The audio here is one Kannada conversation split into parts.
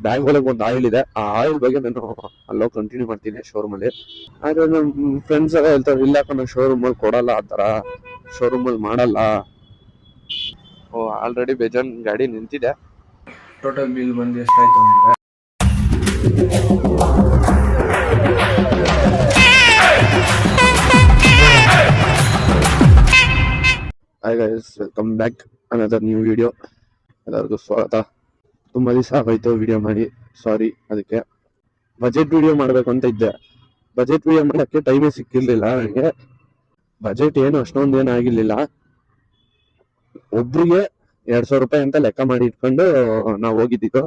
ಬ್ಯಾಂಕ್ ಒಳಗೆ ಒಂದು ಆಯಿಲ್ ಇದೆ, ಆ ಆಯಿಲ್ ಬಗ್ಗೆ ನಾನು ಅಲ್ಲೋ ಕಂಟಿನ್ಯೂ ಮಾಡ್ತೀನಿ ಶೋರೂಮಲ್ಲಿ. ಆದ್ರೆ ನಮ್ಮ ಫ್ರೆಂಡ್ಸ್ ಎಲ್ಲ ಹೇಳ್ತಾರೆ, ಇಲ್ಲ ಕಣ ಶೋರೂಮಲ್ಲಿ ಕೊಡಲ್ಲ, ಆ ಥರ ಶೋರೂಮಲ್ಲಿ ಮಾಡಲ್ಲ. ಆಲ್ರೆಡಿ ಬೇಜಾನ್ ಗಾಡಿ ನಿಂತಿದೆ. ಟೋಟಲ್ ಬಿಲ್ ಬಂದು ಎಷ್ಟಾಯ್ತು ಅಂದರೆ hi guys, welcome back another new video. ಎಲ್ಲರಿಗೂ ಸ್ವಾಗತ. ತುಂಬ ದಿವಸ ಆಗೋಯ್ತು ವಿಡಿಯೋ ಮಾಡಿ, ಸಾರಿ. ಅದಕ್ಕೆ ಬಜೆಟ್ ವಿಡಿಯೋ ಮಾಡಬೇಕು ಅಂತ ಇದ್ದೆ. ಬಜೆಟ್ ವಿಡಿಯೋ ಮಾಡೋಕ್ಕೆ ಟೈಮೇ ಸಿಕ್ಕಿರಲಿಲ್ಲ ನನಗೆ. ಬಜೆಟ್ ಏನು ಅಷ್ಟೊಂದು ಏನು ಆಗಿರಲಿಲ್ಲ. ಒಬ್ರಿಗೆ 2,000 ರೂಪಾಯಿ ಅಂತ ಲೆಕ್ಕ ಮಾಡಿ ಇಟ್ಕೊಂಡು ನಾವು ಹೋಗಿದ್ದಿದ್ದು.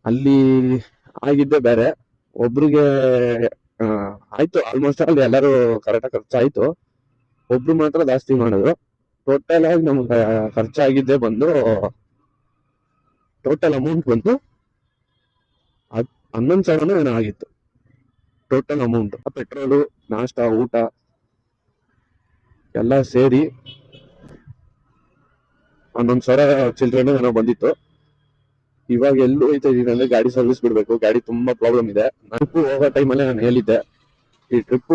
ಅಲ್ಲಿ ಆಗಿದ್ದೆ ಬೇರೆ. ಒಬ್ರಿಗೆ ಆಯ್ತು, ಆಲ್ಮೋಸ್ಟ್ ಅಲ್ಲಿ ಎಲ್ಲರೂ ಕರೆಕ್ಟಾಗಿ ಖರ್ಚಾಯ್ತು. ಒಬ್ರು ಮಾತ್ರ ಜಾಸ್ತಿ ಮಾಡಿದ್ರು. ಟೋಟಲ್ ಆಗಿ ನಮ್ಗೆ ಖರ್ಚಾಗಿದ್ದೆ ಬಂದು, ಟೋಟಲ್ ಅಮೌಂಟ್ ಬಂದು 11,000 ಏನೋ ಆಗಿತ್ತು. ಟೋಟಲ್ ಅಮೌಂಟ್ ಪೆಟ್ರೋಲು, ನಾಷ್ಟ, ಊಟ ಎಲ್ಲ ಸೇರಿ 11,000 ಚಿಲ್ಡ್ರನ್ ಏನೋ ಬಂದಿತ್ತು. ಇವಾಗ ಎಲ್ಲೂ ಹೋಯ್ತಾ ಇದೀನಿ ಅಂದ್ರೆ ಗಾಡಿ ಸರ್ವಿಸ್ ಬಿಡ್ಬೇಕು. ಗಾಡಿ ತುಂಬಾ ಪ್ರಾಬ್ಲಮ್ ಇದೆ. ಟ್ರಿಪ್ ಹೋಗೋ ಟೈಮಲ್ಲೇ ನಾನು ಹೇಳಿದ್ದೆ, ಈ ಟ್ರಿಪ್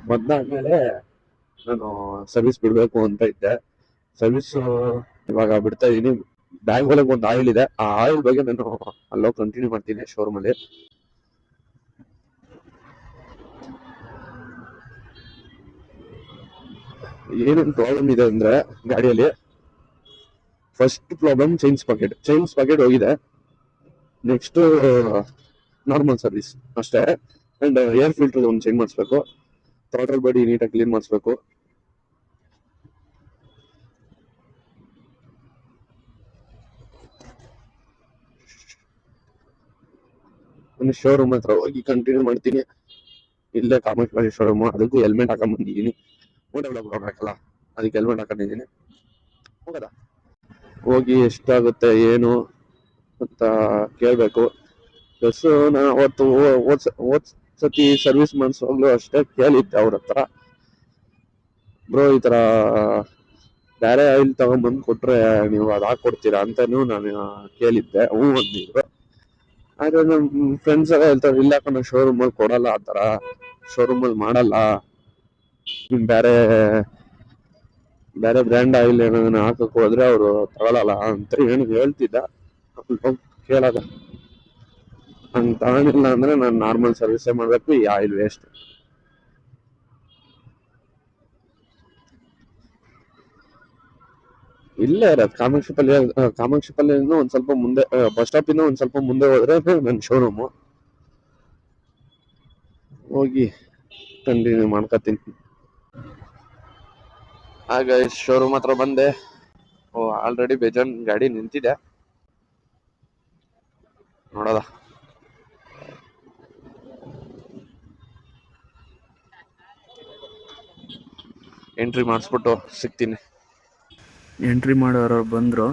ಬಂದಾದ್ಮೇಲೆ ನಾನು ಸರ್ವಿಸ್ ಬಿಡ್ಬೇಕು ಅಂತ ಇದ್ದೆ. ಸರ್ವಿಸ್ ಇವಾಗ ಬಿಡ್ತಾ ಇದೀನಿ. ಬ್ಯಾಂಕ್ ಒಳಗೆ ಒಂದು ಆಯಿಲ್ ಇದೆ, ಆ ಆಯಿಲ್ ಬಗ್ಗೆ ನಾನು ಅಲ್ಲೋ ಕಂಟಿನ್ಯೂ ಮಾಡ್ತೀನಿ ಶೋರೂಮಲ್ಲಿ. ಏನೇನು ಪ್ರಾಬ್ಲಮ್ ಇದೆ ಅಂದ್ರೆ ಗಾಡಿಯಲ್ಲಿ, ಫಸ್ಟ್ ಪ್ರಾಬ್ಲಮ್ ಚೈನ್ ಸ್ಪಾಕೆಟ್ ಹೋಗಿದೆ. ನೆಕ್ಸ್ಟ್ ನಾರ್ಮಲ್ ಸರ್ವಿಸ್ ಅಷ್ಟೇ. ಅಂಡ್ ಏರ್ ಫಿಲ್ಟರ್ ಒಂದು ಚೇಂಜ್ ಮಾಡಿಸ್ಬೇಕು. ಥ್ರಾಟಲ್ ಬಾಡಿ ನೀಟಾಗಿ ಕ್ಲೀನ್ ಮಾಡಿಸ್ಬೇಕು. ಒಂದು ಶೋರೂಮ್ ಹತ್ರ ಹೋಗಿ ಕಂಟಿನ್ಯೂ ಮಾಡ್ತೀನಿ. ಇಲ್ಲೇ ಕಾಮರ್ಸ್ ಶೋರೂಮ್, ಅದಕ್ಕೂ ಹೆಲ್ಮೆಟ್ ಹಾಕೊಂಡ್ ಬಂದಿದ್ದೀನಿ. ಹೋಗಲ್ಲ, ಅದಕ್ಕೆ ಹೆಲ್ಮೆಟ್ ಹಾಕೊಂಡಿದ್ದೀನಿ. ಹೋಗದ ಹೋಗಿ ಎಷ್ಟಾಗುತ್ತೆ ಏನು ಅಂತ ಕೇಳಬೇಕು. ಪ್ಲಸ್ ನಾನು ಅವತ್ತು ಹೋದ್ ಸತಿ ಸರ್ವಿಸ್ ಮಾಡಿಸುವಾಗ್ಲೂ ಅಷ್ಟೇ ಕೇಳಿದ್ದೆ ಅವ್ರ ಹತ್ರ, ಬ್ರೋ ಈ ಥರ ಬೇರೆ ಆಯಿಲ್ ತಗೊಂಡ್ಬಂದು ಕೊಟ್ರೆ ನೀವು ಅದು ಹಾಕೊಡ್ತೀರಾ ಅಂತಾನು ನಾನು ಕೇಳಿದ್ದೆ. ಹ್ಞೂ ಅಂದಿದ್ರು. ಆದ್ರೆ ನಮ್ಮ ಫ್ರೆಂಡ್ಸ್ ಎಲ್ಲ ಹೇಳ್ತಾರೆ, ಇಲ್ಲ ಕಣ ಶೋರೂಮಲ್ಲಿ ಕೊಡಲ್ಲ, ಆ ಥರ ಶೋರೂಮಲ್ಲಿ ಮಾಡಲ್ಲ, ಬೇರೆ ಬೇರೆ ಬ್ರ್ಯಾಂಡ್ ಆಯಿಲ್ ಏನಾದ್ರು ಹಾಕಕ್ ಹೋದ್ರೆ ಅವರು ತಗೊಳಲ್ಲ ಅಂತ ಏನು ಹೇಳ್ತಿದ್ದ. ಕೇಳದ ಹಂಗೆ ತಗೊಂಡಿಲ್ಲ ಅಂದ್ರೆ ನಾನು ನಾರ್ಮಲ್ ಸರ್ವಿಸೇ ಮಾಡಬೇಕು. ಈ ಆಯಿಲ್ ವೇಸ್ಟ್. ಇಲ್ಲೇ ಇರೋದು ಕಾಮಾಕ್ಷಿಪಲ್ಲಿ ಒಂದ್ ಸ್ವಲ್ಪ ಮುಂದೆ, ಬಸ್ ಸ್ಟಾಪ್ ಇಂದ ಒಂದ್ ಸ್ವಲ್ಪ ಮುಂದೆ ಹೋದ್ರೆ ನನ್ನ ಶೋರೂಮು. ಹೋಗಿ ಕಂಟಿನ್ಯೂ ಮಾಡ್ಕೊತೀನಿ. ಆಗ ಶೋರೂಮ್ ಹತ್ರ ಬಂದೆ. ಆಲ್ರೆಡಿ ಬೇಜಾನ್ ಗಾಡಿ ನಿಂತಿದೆ. ನೋಡೋದ ಎಂಟ್ರಿ ಮಾಡಿಸ್ಬಿಟ್ಟು ಸಿಗ್ತೀನಿ. ಎಂಟ್ರಿ ಮಾಡೋರು ಬಂದರು.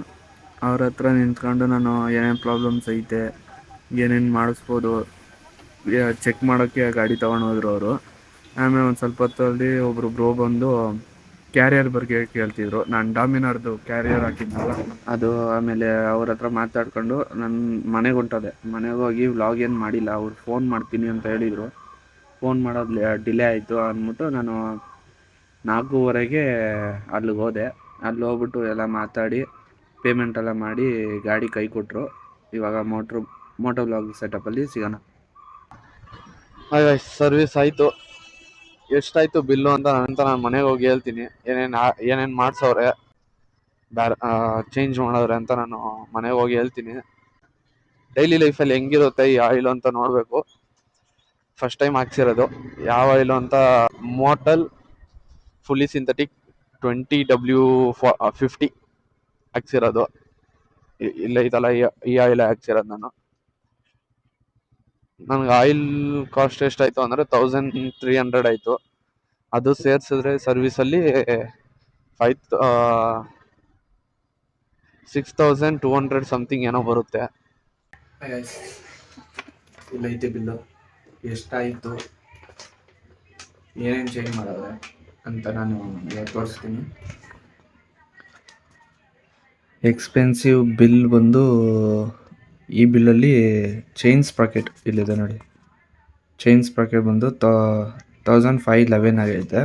ಅವ್ರ ಹತ್ರ ನಿಂತ್ಕೊಂಡು ನಾನು ಏನೇನು ಪ್ರಾಬ್ಲಮ್ಸ್ ಐತೆ, ಏನೇನು ಮಾಡಿಸ್ಬೋದು ಚೆಕ್ ಮಾಡೋಕ್ಕೆ ಗಾಡಿ ತೊಗೊಂಡೋದ್ರು ಅವರು. ಆಮೇಲೆ ಒಂದು ಸ್ವಲ್ಪ ಹೊತ್ತಲ್ಲಿ ಒಬ್ಬರು ಬ್ರೋ ಬಂದು ಕ್ಯಾರಿಯರ್ ಬಗ್ಗೆ ಕೇಳ್ತಿದ್ರು. ನಾನು ಡಾಮಿನಾರ್ದು ಕ್ಯಾರಿಯರ್ ಹಾಕಿದ್ನಲ್ಲ ಅದು. ಆಮೇಲೆ ಅವ್ರ ಹತ್ರ ಮಾತಾಡ್ಕೊಂಡು ನನ್ನ ಮನೆಗೆ ಹೊಂಟೋದೆ. ಮನೆಗೆ ಹೋಗಿ ವ್ಲಾಗ್ ಏನು ಮಾಡಿಲ್ಲ. ಅವ್ರು ಫೋನ್ ಮಾಡ್ತೀನಿ ಅಂತ ಹೇಳಿದರು. ಫೋನ್ ಮಾಡೋದು ಡಿಲೇ ಆಯಿತು ಅಂದ್ಬಿಟ್ಟು ನಾನು 4:30ಗೆ ಅಲ್ಲಿಗೆ ಹೋದೆ. ಅಲ್ಲಿ ಹೋಗ್ಬಿಟ್ಟು ಎಲ್ಲ ಮಾತಾಡಿ ಪೇಮೆಂಟ್ ಎಲ್ಲ ಮಾಡಿ ಗಾಡಿ ಕೈ ಕೊಟ್ಟರು. ಇವಾಗ ಮೋಟೋ ವ್ಲಾಗ್ ಸೆಟಪಲ್ಲಿ ಸಿಗೋಣ. ಸರ್ವಿಸ್ ಆಯಿತು. ಎಷ್ಟಾಯ್ತು ಬಿಲ್ಲು ಅಂತ ನಾನು ಮನೆಗೆ ಹೋಗಿ ಹೇಳ್ತೀನಿ. ಏನೇನು ಮಾಡ್ಸವ್ರೆ, ಬೇರೆ ಚೇಂಜ್ ಮಾಡವ್ರೆ ಅಂತ ನಾನು ಮನೆಗೆ ಹೋಗಿ ಹೇಳ್ತೀನಿ. ಡೈಲಿ ಲೈಫಲ್ಲಿ ಹೆಂಗಿರುತ್ತೆ ಈ ಆಯಿಲ್ ಅಂತ ನೋಡಬೇಕು. ಫಸ್ಟ್ ಟೈಮ್ ಹಾಕ್ಸಿರೋದು. ಯಾವ ಆಯಿಲು ಅಂತ, ಮೋಟಲ್ ಫುಲ್ಲಿ ಸಿಂಥೆಟಿಕ್ 20W50 ಹಾಕ್ಸಿರೋದು. ಇಲ್ಲ ಇದಲ್ಲ, ಈ ಆಯಿಲ್ ಹಾಕ್ಸಿರೋದು. ನನಗೆ ಆಯಿಲ್ ಕಾಸ್ಟ್ ಎಷ್ಟಾಯ್ತು ಅಂದರೆ 1,300 ಆಯಿತು. ಅದು ಸೇರಿಸಿದ್ರೆ ಸರ್ವಿಸಲ್ಲಿ 6,200 ಸಮಥಿಂಗ್ ಏನೋ ಬರುತ್ತೆ. ಇಲ್ಲೈತೆ ಬಿಲ್ಲು, ಎಷ್ಟಾಯಿತು, ಏನೇನು ಚೇಂಜ್ ಮಾಡೋದೆ ಅಂತ ನಾನು ತೋರಿಸ್ತೀನಿ. ಎಕ್ಸ್ಪೆನ್ಸಿವ್ ಬಿಲ್ ಬಂದು ಈ ಬಿಲ್ಲಲ್ಲಿ ಚೈನ್ ಸ್ಪ್ರಾಕೆಟ್ ಇಲ್ಲಿದೆ ನೋಡಿ, ಚೈನ್ ಸ್ಪ್ರಾಕೆಟ್ ಬಂದು 1511 ಆಗೈತೆ.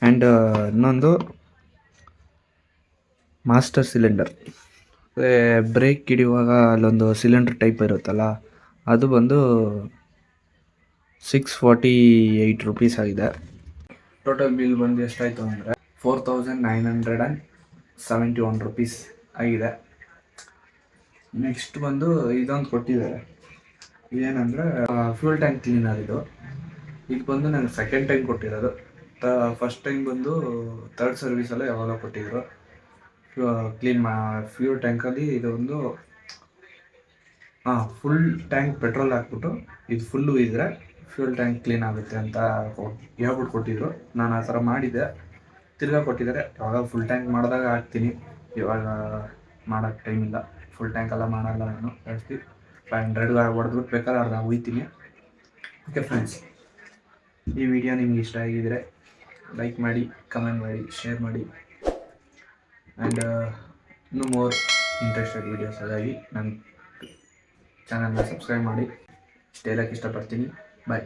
ಆ್ಯಂಡ್ ಇನ್ನೊಂದು ಮಾಸ್ಟರ್ ಸಿಲಿಂಡರ್, ಬ್ರೇಕ್ ಹಿಡಿಯುವಾಗ ಅಲ್ಲೊಂದು ಸಿಲಿಂಡರ್ ಟೈಪ್ ಇರುತ್ತಲ್ಲ, ಅದು ಬಂದು 648 ರುಪೀಸ್ ಆಗಿದೆ. ಟೋಟಲ್ ಬಿಲ್ ಬಂದು ಎಷ್ಟಾಯಿತು ಅಂದರೆ 4971 ರುಪೀಸ್ ಆಗಿದೆ. ನೆಕ್ಸ್ಟ್ ಬಂದು ಇದೊಂದು ಕೊಟ್ಟಿದ್ದಾರೆ, ಏನಂದರೆ ಫ್ಯೂಲ್ ಟ್ಯಾಂಕ್ ಕ್ಲೀನರ್. ಇದು ಬಂದು ನನಗೆ ಸೆಕೆಂಡ್ ಟೈಮ್ ಕೊಟ್ಟಿರೋದು. ಫಸ್ಟ್ ಟೈಮ್ ಬಂದು ಥರ್ಡ್ ಸರ್ವಿಸಲ್ಲೇ ಯಾವಾಗ ಕೊಟ್ಟಿದ್ರು. ಫ್ಯೂಲ್ ಟ್ಯಾಂಕಲ್ಲಿ ಇದೊಂದು ಫುಲ್ ಟ್ಯಾಂಕ್ ಪೆಟ್ರೋಲ್ ಹಾಕ್ಬಿಟ್ಟು ಇದು ಫುಲ್ಲು ಇದ್ದರೆ ಫ್ಯೂಲ್ ಟ್ಯಾಂಕ್ ಕ್ಲೀನ್ ಆಗುತ್ತೆ ಅಂತ ಹೇಳ್ಬಿಟ್ಟು ಕೊಟ್ಟಿದ್ರು. ನಾನು ಆ ಥರ ಮಾಡಿದ್ದೆ, ತಿರ್ಗಾ ಕೊಟ್ಟಿದ್ದಾರೆ. ಯಾವಾಗ ಫುಲ್ ಟ್ಯಾಂಕ್ ಮಾಡಿದಾಗ ಹಾಕ್ತೀನಿ, ಇವಾಗ ಮಾಡೋಕ್ಕೆ ಟೈಮ್ ಇಲ್ಲ. ಫುಲ್ ಟ್ಯಾಂಕ್ ಎಲ್ಲ ಮಾಡಲ್ಲ ನಾನು, ಜಾಸ್ತಿ 500 ಹೊಡೆದ್ಬಿಟ್ಟು ಬೇಕಾದ್ರೆ ಅರ್ಧ ಹೋಯ್ತೀನಿ. ಓಕೆ ಫ್ರೆಂಡ್ಸ್, ಈ ವಿಡಿಯೋ ನಿಮ್ಗೆ ಇಷ್ಟ ಆಗಿದರೆ ಲೈಕ್ ಮಾಡಿ, ಕಮೆಂಟ್ ಮಾಡಿ, ಶೇರ್ ಮಾಡಿ. ಆ್ಯಂಡ್ ಇನ್ನೂ ಮೋರ್ ಇಂಟ್ರೆಸ್ಟೆಡ್ ವೀಡಿಯೋಸ್ ಆಗಿ ನನ್ನ ಚಾನಲ್ನ ಸಬ್ಸ್ಕ್ರೈಬ್ ಮಾಡಿ. ಇಷ್ಟು ಹೇಳೋಕ್ಕೆ ಇಷ್ಟಪಡ್ತೀನಿ. ಬಾಯ್.